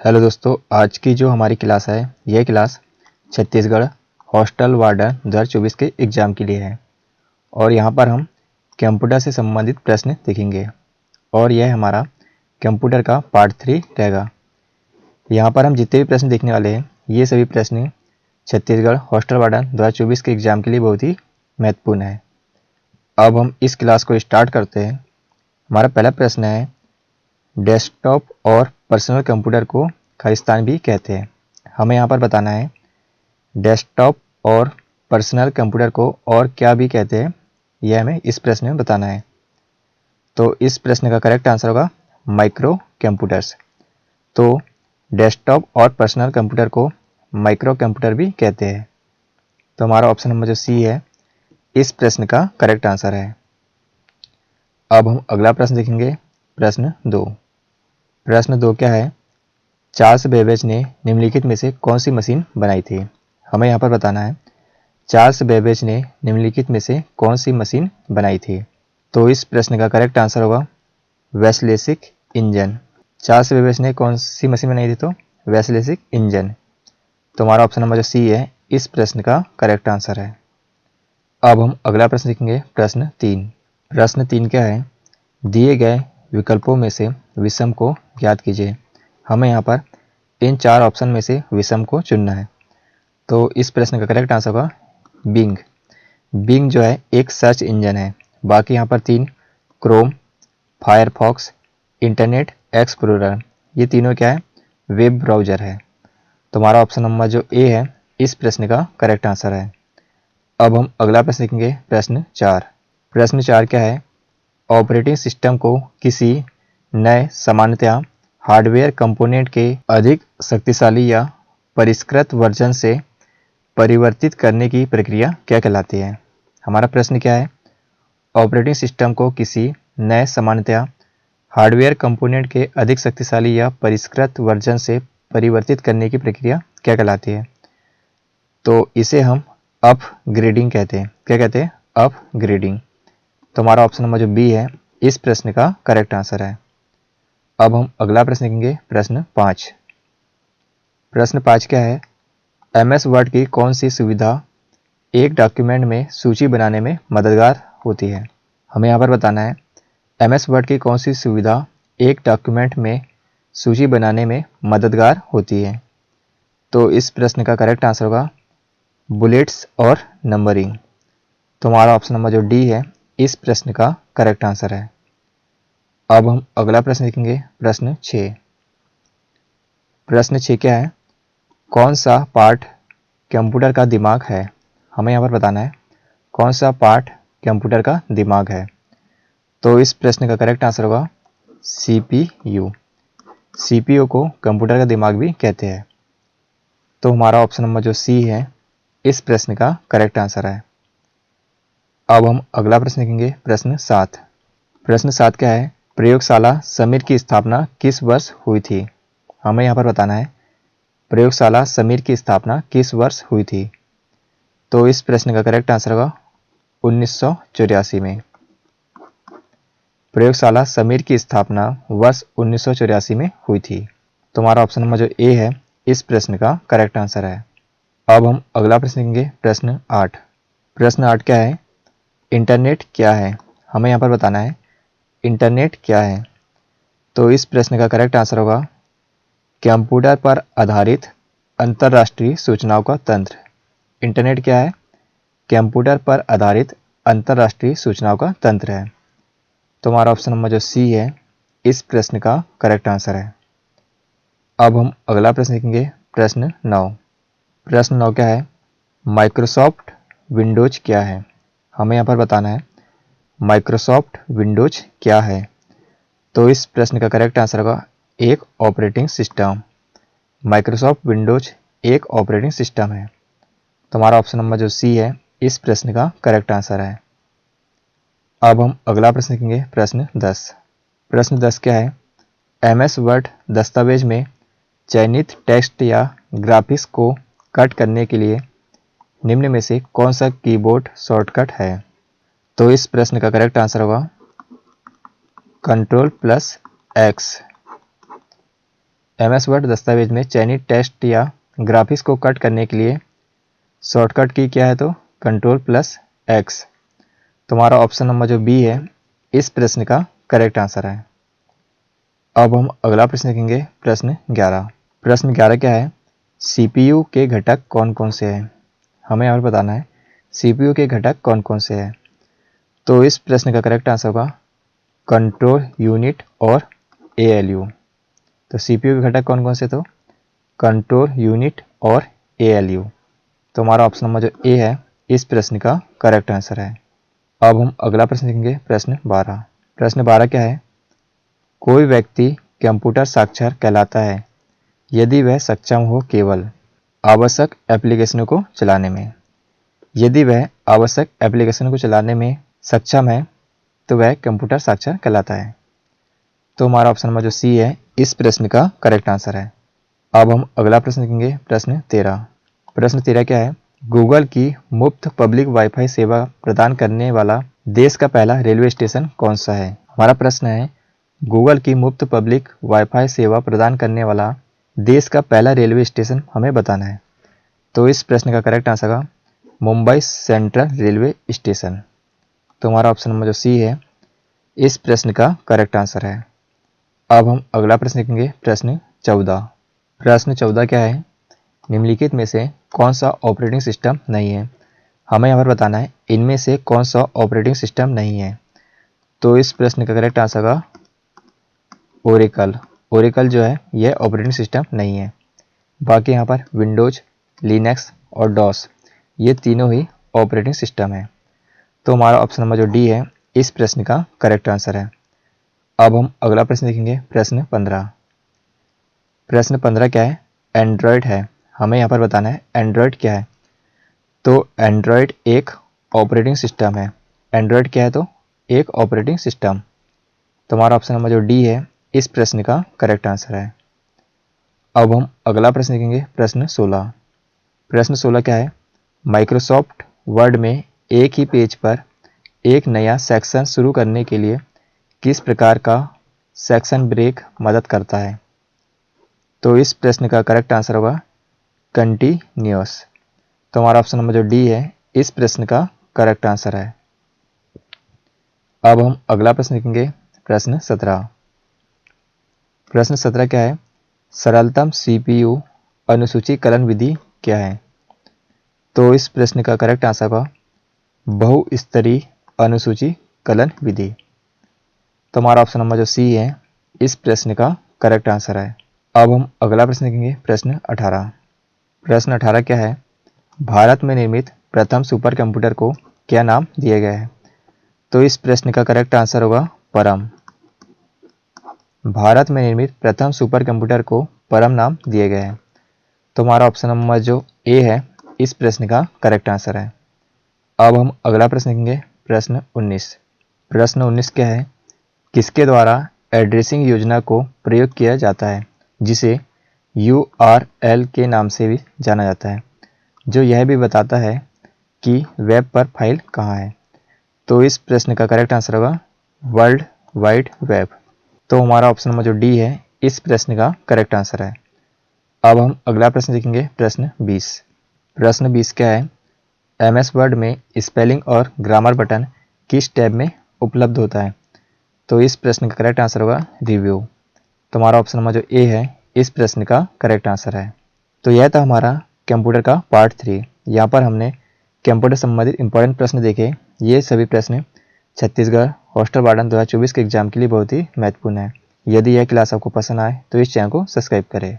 Hello दोस्तों, आज की जो हमारी क्लास है यह क्लास छत्तीसगढ़ हॉस्टल वार्डन 2024 के एग्ज़ाम के लिए है। और यहाँ पर हम कंप्यूटर से संबंधित प्रश्न देखेंगे और यह हमारा कंप्यूटर का पार्ट 3 रहेगा। यहाँ पर हम जितने भी प्रश्न देखने वाले हैं ये सभी प्रश्न छत्तीसगढ़ हॉस्टल वार्डन 2024 के एग्ज़ाम के लिए बहुत ही महत्वपूर्ण है। अब हम इस क्लास को स्टार्ट करते हैं। हमारा पहला प्रश्न है, डेस्कटॉप और पर्सनल कंप्यूटर को खालिस्तान भी कहते हैं। हमें यहाँ पर बताना है डेस्कटॉप और पर्सनल कंप्यूटर को और क्या भी कहते हैं, यह हमें इस प्रश्न में बताना है। तो इस प्रश्न का करेक्ट आंसर होगा माइक्रो कंप्यूटर्स। तो डेस्कटॉप और पर्सनल कंप्यूटर को माइक्रो कंप्यूटर भी कहते हैं। तो हमारा ऑप्शन नंबर जो सी है इस प्रश्न का करेक्ट आंसर है। अब हम अगला प्रश्न देखेंगे, प्रश्न 2। प्रश्न 2 क्या है, चार्ल्स बेबेज ने निम्नलिखित में से कौन सी मशीन बनाई थी। हमें यहाँ पर बताना है चार्ल्स बेबेज ने निम्नलिखित में से कौन सी मशीन बनाई थी। तो इस प्रश्न का करेक्ट आंसर होगा वैसलेसिक इंजन। चार्ल्स बेबेज ने कौन सी मशीन बनाई थी, तो वैसलेसिक इंजन। तो हमारा ऑप्शन नंबर जो सी है इस प्रश्न का करेक्ट आंसर है। अब हम अगला प्रश्न देखेंगे, प्रश्न 3। प्रश्न 3 क्या है, दिए गए विकल्पों में से विषम को ज्ञात कीजिए। हमें यहाँ पर इन 4 ऑप्शन में से विषम को चुनना है। तो इस प्रश्न का करेक्ट आंसर होगा बिंग। बिंग जो है एक सर्च इंजन है। बाकी यहाँ पर 3 क्रोम, फायरफॉक्स, इंटरनेट एक्सप्लोरर, ये तीनों क्या है, वेब ब्राउज़र है। तो हमारा ऑप्शन नंबर जो ए है इस प्रश्न का करेक्ट आंसर है। अब हम अगला प्रश्न देखेंगे, प्रश्न 4। प्रश्न 4 क्या है, ऑपरेटिंग सिस्टम को किसी नए सामान्यतया हार्डवेयर कंपोनेंट के अधिक शक्तिशाली या परिष्कृत वर्जन से परिवर्तित करने की प्रक्रिया क्या कहलाती है। हमारा प्रश्न क्या है, ऑपरेटिंग सिस्टम को किसी नए सामान्यतया हार्डवेयर कंपोनेंट के अधिक शक्तिशाली या परिष्कृत वर्जन से परिवर्तित करने की प्रक्रिया क्या कहलाती है। तो इसे हम अपग्रेडिंग कहते हैं। क्या कहते हैं, अपग्रेडिंग। तो हमारा ऑप्शन नंबर जो बी है इस प्रश्न का करेक्ट आंसर है। अब हम अगला प्रश्न देखेंगे, प्रश्न 5। प्रश्न 5 क्या है, MS वर्ड की कौन सी सुविधा एक डॉक्यूमेंट में सूची बनाने में मददगार होती है। हमें यहाँ पर बताना है MS वर्ड की कौन सी सुविधा एक डॉक्यूमेंट में सूची बनाने में मददगार होती है। तो इस प्रश्न का करेक्ट आंसर होगा बुलेट्स और नंबरिंग। तो हमारा ऑप्शन नंबर जो डी है इस प्रश्न का करेक्ट आंसर है। अब हम अगला प्रश्न देखेंगे, प्रश्न 6। प्रश्न 6 क्या है, कौन सा पार्ट कंप्यूटर का दिमाग है। हमें यहाँ पर बताना है कौन सा पार्ट कंप्यूटर का दिमाग है। तो इस प्रश्न का करेक्ट आंसर होगा CPU। CPU को कंप्यूटर का दिमाग भी कहते हैं। तो हमारा ऑप्शन नंबर जो सी है इस प्रश्न का करेक्ट आंसर है। अब हम अगला प्रश्न देखेंगे, प्रश्न 7। प्रश्न 7 क्या है, प्रयोगशाला समीर की स्थापना किस वर्ष हुई थी। हमें यहाँ पर बताना है प्रयोगशाला समीर की स्थापना किस वर्ष हुई थी। तो इस प्रश्न का करेक्ट आंसर होगा 1984 में। प्रयोगशाला समीर की स्थापना वर्ष 1984 में हुई थी। तो हमारा ऑप्शन नंबर जो ए है इस प्रश्न का करेक्ट आंसर है। अब हम अगला प्रश्न देखेंगे, प्रश्न 8। प्रश्न 8 क्या है, इंटरनेट क्या है। हमें यहाँ पर बताना है इंटरनेट क्या है। तो इस प्रश्न का करेक्ट आंसर होगा कंप्यूटर पर आधारित अंतर्राष्ट्रीय सूचनाओं का तंत्र। इंटरनेट क्या है, कंप्यूटर पर आधारित अंतर्राष्ट्रीय सूचनाओं का तंत्र है। तो हमारा ऑप्शन नंबर जो सी है इस प्रश्न का करेक्ट आंसर है। अब हम अगला प्रश्न देखेंगे, प्रश्न 9। प्रश्न 9 क्या है, माइक्रोसॉफ्ट विंडोज क्या है। हमें यहाँ पर बताना है माइक्रोसॉफ्ट विंडोज क्या है। तो इस प्रश्न का करेक्ट आंसर होगा एक ऑपरेटिंग सिस्टम। माइक्रोसॉफ्ट विंडोज एक ऑपरेटिंग सिस्टम है। तो हमारा ऑप्शन नंबर जो सी है इस प्रश्न का करेक्ट आंसर है। अब हम अगला प्रश्न देखेंगे, प्रश्न 10। प्रश्न 10 क्या है, MS वर्ड दस्तावेज में चयनित टेक्स्ट या ग्राफिक्स को कट करने के लिए निम्न में से कौन सा कीबोर्ड शॉर्टकट है। तो इस प्रश्न का करेक्ट आंसर होगा Ctrl+X। MS वर्ड दस्तावेज में चयनित टेक्स्ट या ग्राफिक्स को कट करने के लिए शॉर्टकट की क्या है तो Ctrl+X। तुम्हारा ऑप्शन नंबर जो बी है इस प्रश्न का करेक्ट आंसर है। अब हम अगला प्रश्न देखेंगे, प्रश्न 11। प्रश्न 11 क्या है, CPU के घटक कौन कौन से हैं। हमें यहाँ पर बताना है CPU के घटक कौन कौन से हैं। तो इस प्रश्न का करेक्ट आंसर होगा कंट्रोल यूनिट और ALU। तो CPU के घटक कौन कौन से, तो कंट्रोल यूनिट और ALU। तो हमारा ऑप्शन नंबर जो ए है इस प्रश्न का करेक्ट आंसर है। अब हम अगला प्रश्न देखेंगे, प्रश्न 12। प्रश्न 12 क्या है, कोई व्यक्ति कंप्यूटर साक्षर कहलाता है यदि वह सक्षम हो केवल आवश्यक एप्लीकेशनों को चलाने में। यदि वह आवश्यक एप्लीकेशन को चलाने में सक्षम है तो वह कंप्यूटर साक्षर कहलाता है। तो हमारा ऑप्शन नंबर जो सी है इस प्रश्न का करेक्ट आंसर है। अब हम अगला प्रश्न देखेंगे, प्रश्न 13। प्रश्न 13 क्या है, गूगल की मुफ्त पब्लिक वाईफाई सेवा प्रदान करने वाला देश का पहला रेलवे स्टेशन कौन सा है। हमारा प्रश्न है गूगल की मुफ्त पब्लिक वाईफाई सेवा प्रदान करने वाला देश का पहला रेलवे स्टेशन हमें बताना है। तो इस प्रश्न का करेक्ट आंसर है मुंबई सेंट्रल रेलवे स्टेशन। तो हमारा ऑप्शन नंबर जो सी है इस प्रश्न का करेक्ट आंसर है। अब हम अगला प्रश्न देखेंगे, प्रश्न 14। प्रश्न 14 क्या है, निम्नलिखित में से कौन सा ऑपरेटिंग सिस्टम नहीं है। हमें यहाँ पर बताना है इनमें से कौन सा ऑपरेटिंग सिस्टम नहीं है। तो इस प्रश्न का करेक्ट आंसर होगा ओरेकल। ओरेकल जो है यह ऑपरेटिंग सिस्टम नहीं है। बाकी यहाँ पर विंडोज, लिनक्स और डॉस ये तीनों ही ऑपरेटिंग सिस्टम है। तो हमारा ऑप्शन नंबर जो डी है इस प्रश्न का करेक्ट आंसर है। अब हम अगला प्रश्न देखेंगे, प्रश्न 15। प्रश्न 15 क्या है, एंड्रॉयड है। हमें यहाँ पर बताना है एंड्रॉयड क्या है। तो एंड्रॉयड एक ऑपरेटिंग सिस्टम है। एंड्रॉयड क्या है तो एक ऑपरेटिंग सिस्टम। तो हमारा ऑप्शन नंबर जो डी है इस प्रश्न का करेक्ट आंसर है। अब हम अगला प्रश्न देखेंगे, प्रश्न 16। प्रश्न 16 क्या है, माइक्रोसॉफ्ट वर्ड में एक ही पेज पर एक नया सेक्शन शुरू करने के लिए किस प्रकार का सेक्शन ब्रेक मदद करता है। तो इस प्रश्न का करेक्ट आंसर होगा कंटिन्यूअस। तो हमारा ऑप्शन नंबर जो डी है इस प्रश्न का करेक्ट आंसर है। अब हम अगला प्रश्न देखेंगे, प्रश्न 17। प्रश्न 17 क्या है, सरलतम CPU अनुसूचीकरण विधि क्या है। तो इस प्रश्न का करेक्ट आंसर होगा बहुस्तरीय अनुसूचीकरण विधि। तो हमारा ऑप्शन नंबर जो सी है इस प्रश्न का करेक्ट आंसर है। अब हम अगला प्रश्न देखेंगे, प्रश्न 18। प्रश्न 18 क्या है, भारत में निर्मित प्रथम सुपर कंप्यूटर को क्या नाम दिया गया है। तो इस प्रश्न का करेक्ट आंसर होगा परम। भारत में निर्मित प्रथम सुपर कंप्यूटर को परम नाम दिया गया है। तो हमारा ऑप्शन नंबर जो ए है इस प्रश्न का करेक्ट आंसर है। अब हम अगला प्रश्न देखेंगे, प्रश्न 19। प्रश्न 19 क्या है, किसके द्वारा एड्रेसिंग योजना को प्रयोग किया जाता है जिसे URL के नाम से भी जाना जाता है, जो यह भी बताता है कि वेब पर फाइल कहाँ है। तो इस प्रश्न का करेक्ट आंसर होगा वर्ल्ड वाइड वेब। तो हमारा ऑप्शन नंबर जो डी है इस प्रश्न का करेक्ट आंसर है। अब हम अगला प्रश्न देखेंगे, प्रश्न 20। प्रश्न 20 क्या है, MS वर्ड में स्पेलिंग और ग्रामर बटन किस टैब में उपलब्ध होता है। तो इस प्रश्न का करेक्ट आंसर होगा रिव्यू। तो हमारा ऑप्शन नंबर जो ए है इस प्रश्न का करेक्ट आंसर है। तो यह था हमारा कंप्यूटर का पार्ट 3। यहाँ पर हमने कंप्यूटर संबंधित इंपॉर्टेंट प्रश्न देखे। ये सभी प्रश्न छत्तीसगढ़ हॉस्टल वार्डन 2024 के एग्जाम के लिए बहुत ही महत्वपूर्ण है। यदि यह क्लास आपको पसंद आए तो इस चैनल को सब्सक्राइब करें।